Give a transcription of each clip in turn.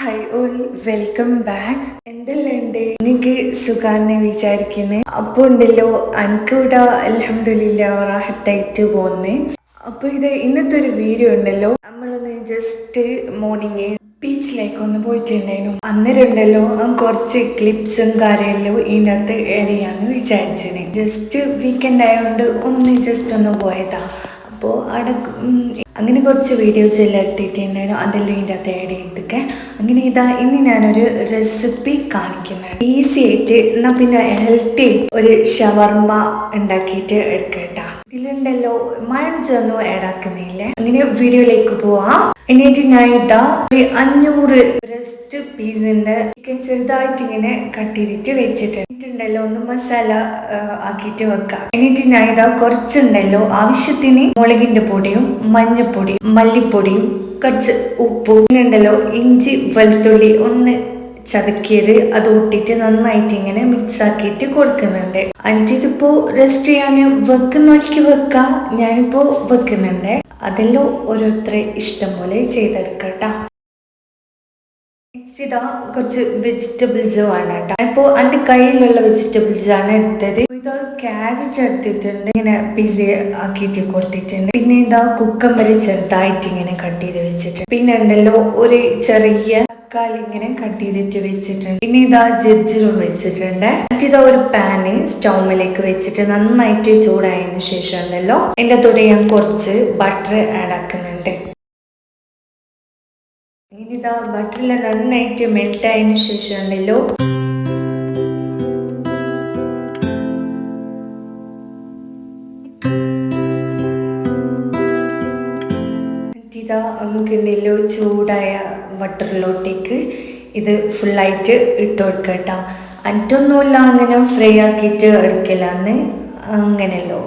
Hi all, welcome back. എന്തെല്ലാം ഉണ്ട്? എനിക്ക് സുഖാന്ന് വിചാരിക്കുന്നേ. അപ്പോൾ ഉണ്ടല്ലോ എനിക്കിവിടെ അൽഹംദുലില്ലാ റാഹത്തായിട്ട് പോകുന്നേ. അപ്പോൾ ഇത് ഇന്നത്തെ ഒരു വീഡിയോ ഉണ്ടല്ലോ, നമ്മളൊന്ന് ജസ്റ്റ് മോർണിംഗ് ബീച്ചിലേക്ക് ഒന്ന് പോയിട്ടുണ്ടായിരുന്നു. അന്നേരം ഉണ്ടല്ലോ കുറച്ച് ക്ലിപ്സും കാര്യമെല്ലാം ഇതിനകത്ത് ആഡ് ചെയ്യാന്ന് വിചാരിച്ചേ. ജസ്റ്റ് വീക്കെൻഡ് ആയതുകൊണ്ട് ജസ്റ്റ് ഒന്ന് പോയതാ. അപ്പോൾ അവിടെ അങ്ങനെ കുറച്ച് വീഡിയോസ് എല്ലാം എടുത്തിട്ടുണ്ടായിരുന്നു. അതെല്ലാം ഇതിൻ്റെ അകത്ത് ആഡ് ചെയ്തൊക്കെ. അങ്ങനെ ഇന്ന് ഞാനൊരു റെസിപ്പി കാണിക്കുന്നതാണ്. ഈസി ആയിട്ട് എന്നാൽ പിന്നെ ഹെൽത്തി ഒരു ഷവർമ ഉണ്ടാക്കിയിട്ട് എടുക്കട്ടാ. ഇതിലുണ്ടല്ലോ മയോണൈസ് ഒന്നും ആഡ് ആക്കുന്നില്ല. അങ്ങനെ വീഡിയോയിലേക്ക് പോവാം. എന്നിട്ട് ഞാൻ ഒരു 500 ബ്രസ്റ്റ് പീസിന്റെ ചിക്കൻ ചെറുതായിട്ട് ഇങ്ങനെ കട്ട് ചെയ്തിട്ട് വെച്ചിട്ടുണ്ടല്ലോ. ഒന്ന് മസാല ആക്കിയിട്ട് വെക്കാം. എന്നിട്ട് ഞാൻ കുറച്ചുണ്ടല്ലോ ആവശ്യത്തിന് മുളകിന്റെ പൊടിയും മഞ്ഞപ്പൊടിയും മല്ലിപ്പൊടിയും കുറച്ച് ഉപ്പും ഉണ്ടല്ലോ ഇഞ്ചി വെളുത്തുള്ളി ഒന്ന് ചതക്കിയത് അത് ഇട്ടിട്ട് നന്നായിട്ട് ഇങ്ങനെ മിക്സ് ആക്കിയിട്ട് കൊടുക്കുന്നുണ്ട്. ഇതിപ്പോ റെസ്റ്റ് ചെയ്യാൻ വെക്കുന്നവർക്ക് വെക്കാം. ഞാനിപ്പോ വെക്കുന്നുണ്ട്. അതെല്ലാം ഓരോരുത്തരെ ഇഷ്ടം പോലെ ചെയ്തെടുക്കട്ടാ. നെക്സ്റ്റ് കുറച്ച് വെജിറ്റബിൾസ് വേണം കേട്ടോ. ഇപ്പോൾ എൻ്റെ കയ്യിലുള്ള വെജിറ്റബിൾസ് ആണ് എടുത്തത്. ക്യാരറ്റ് എടുത്തിട്ടുണ്ട്, ഇങ്ങനെ പീസ് ആക്കിയിട്ട് കൊടുത്തിട്ടുണ്ട്. പിന്നെ കുക്കമ്പർ ചെറുതായിട്ട് ഇങ്ങനെ കട്ട് ചെയ്ത് വെച്ചിട്ടുണ്ട്. പിന്നെ ഉണ്ടല്ലോ ഒരു ചെറിയ തക്കാളി ഇങ്ങനെ കട്ട് ചെയ്തിട്ട് വെച്ചിട്ടുണ്ട്. പിന്നെ ജഡ്ജിലും വെച്ചിട്ടുണ്ട്. ഒരു പാന് സ്റ്റൗമിലേക്ക് വെച്ചിട്ട് നന്നായിട്ട് ചൂടായതിനു ശേഷം ഉണ്ടല്ലോ എൻ്റെ കൂടെ ഞാൻ കുറച്ച് ബട്ടർ ആഡ് ആക്കുന്നുണ്ട്. ഇങ്ങനെ ബട്ടറിൽ നന്നായിട്ട് മെൽറ്റ് ആയതിനു ശേഷം ഉണ്ടല്ലോ നമുക്കുണ്ടല്ലോ ചൂടായ ബട്ടറിലോട്ടേക്ക് ഇത് ഫുള്ളായിട്ട് ഇട്ട് കൊടുക്കട്ടോ. അറ്റൊന്നുമില്ല അങ്ങനെ ഫ്രൈ ആക്കിയിട്ട് എടുക്കലാന്ന് അങ്ങനെയല്ലോ.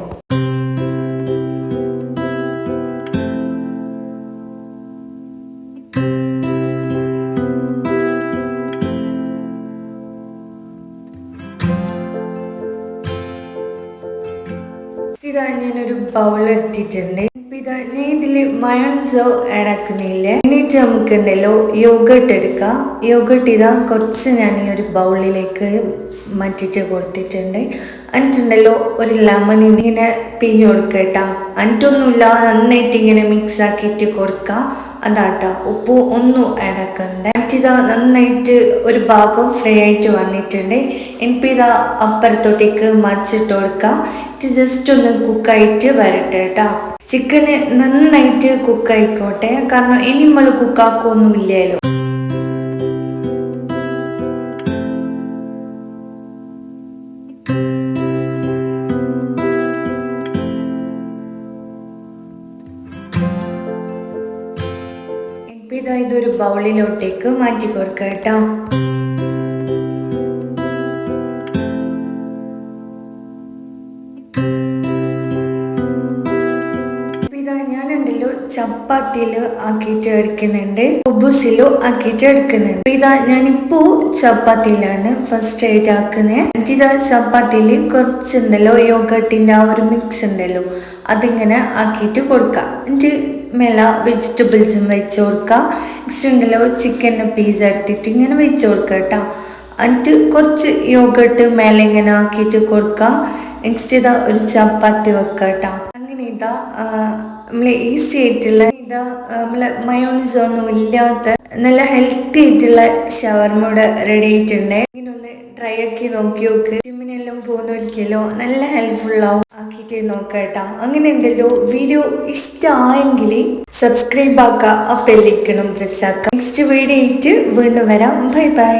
ഞാനൊരു ബൗൾ എടുത്തിട്ടുണ്ട്. ഞാൻ ഇതില് മയോണൈസ് ആഡ് ആക്കുന്നില്ല. എന്നിട്ട് നമുക്കുണ്ടല്ലോ യോഗട്ട് എടുക്കാം. യോഗട്ട് കുറച്ച് ഞാൻ ഈ ഒരു ബൗളിലേക്ക് മാറ്റിയിട്ട് കൊടുത്തിട്ടുണ്ട്. എന്നിട്ടുണ്ടല്ലോ ഒരു ലെമൺ ഇങ്ങനെ പിഞ്ഞു കൊടുക്കട്ടാ. എന്നിട്ടൊന്നുമില്ല നന്നായിട്ട് ഇങ്ങനെ മിക്സ് ആക്കിയിട്ട് കൊടുക്കാം. അതാട്ടാ. ഉപ്പ് ഒന്നും ആഡ് ആക്കണ്ട. എന്നിട്ട് നന്നായിട്ട് ഒരു ഭാഗം ഫ്രൈ ആയിട്ട് വന്നിട്ടുണ്ട്. എനിക്ക് അപ്പുറത്തോട്ടേക്ക് മറിച്ചിട്ട് കൊടുക്കാം. ജസ്റ്റ് ഒന്ന് കുക്കായിട്ട് വരട്ടെ കേട്ടോ. ചിക്കന് നന്നായിട്ട് കുക്കായിക്കോട്ടെ, കാരണം ഇനി നമ്മൾ കുക്കാക്കൊന്നും ഇല്ലല്ലോ. ഇതൊരു ബൗളിലോട്ടേക്ക് മാറ്റി കൊടുക്കുക കേട്ടോ. ഞാനുണ്ടല്ലോ ചപ്പാത്തിയിൽ ആക്കിയിട്ട് എടുക്കുന്നുണ്ട്, കുബൂസിലും ആക്കിയിട്ട് എടുക്കുന്നുണ്ട്. ഞാനിപ്പോ ചപ്പാത്തിയിലാണ് ഫസ്റ്റ് ആയിട്ട് ആക്കുന്നത്. എന്നിട്ട് ചപ്പാത്തിയിൽ കുറച്ചുണ്ടല്ലോ യോഗട്ടിന്റെ ആ ഒരു മിക്സ് ഉണ്ടല്ലോ അതിങ്ങനെ ആക്കിയിട്ട് കൊടുക്കാം. എന്നിട്ട് മേല വെജിറ്റബിൾസും വെച്ച് കൊടുക്കാം. നെക്സ്റ്റ് ഉണ്ടല്ലോ ചിക്കൻ്റെ പീസ് എടുത്തിട്ട് ഇങ്ങനെ വെച്ച് കൊടുക്കാം കേട്ടോ. എന്നിട്ട് കുറച്ച് യോഗട്ട് മേലെ ഇങ്ങനെ ആക്കിയിട്ട് കൊടുക്കാം. നെക്സ്റ്റ് ഒരു ചപ്പാത്തി വെക്കാം കേട്ടോ. അങ്ങനെ നമ്മളെ ഈസി ആയിട്ടുള്ള നമ്മളെ മയോണൈസ് ഒന്നും ഇല്ലാത്ത നല്ല ഹെൽത്തി ആയിട്ടുള്ള ഷവർമ ഇവിടെ റെഡി ആയിട്ടുണ്ട്. ഇങ്ങനെ ഒന്ന് ട്രൈ ആക്കി നോക്കി നോക്ക്. ജിമ്മിനെല്ലാം പോകുന്നവർക്കല്ലോ നല്ല ഹെൽപ്ഫുൾ ആക്കിയിട്ട് നോക്കട്ടോ. അങ്ങനെ ഉണ്ടല്ലോ വീഡിയോ ഇഷ്ടമായെങ്കിൽ സബ്സ്ക്രൈബ് ആക്കുക, ആ ബെല്ലൈക്കണും പ്രസ് ആക്കുക. നെക്സ്റ്റ് വീഡിയോ ആയിട്ട് വീണ്ടും വരാം. Bye bye.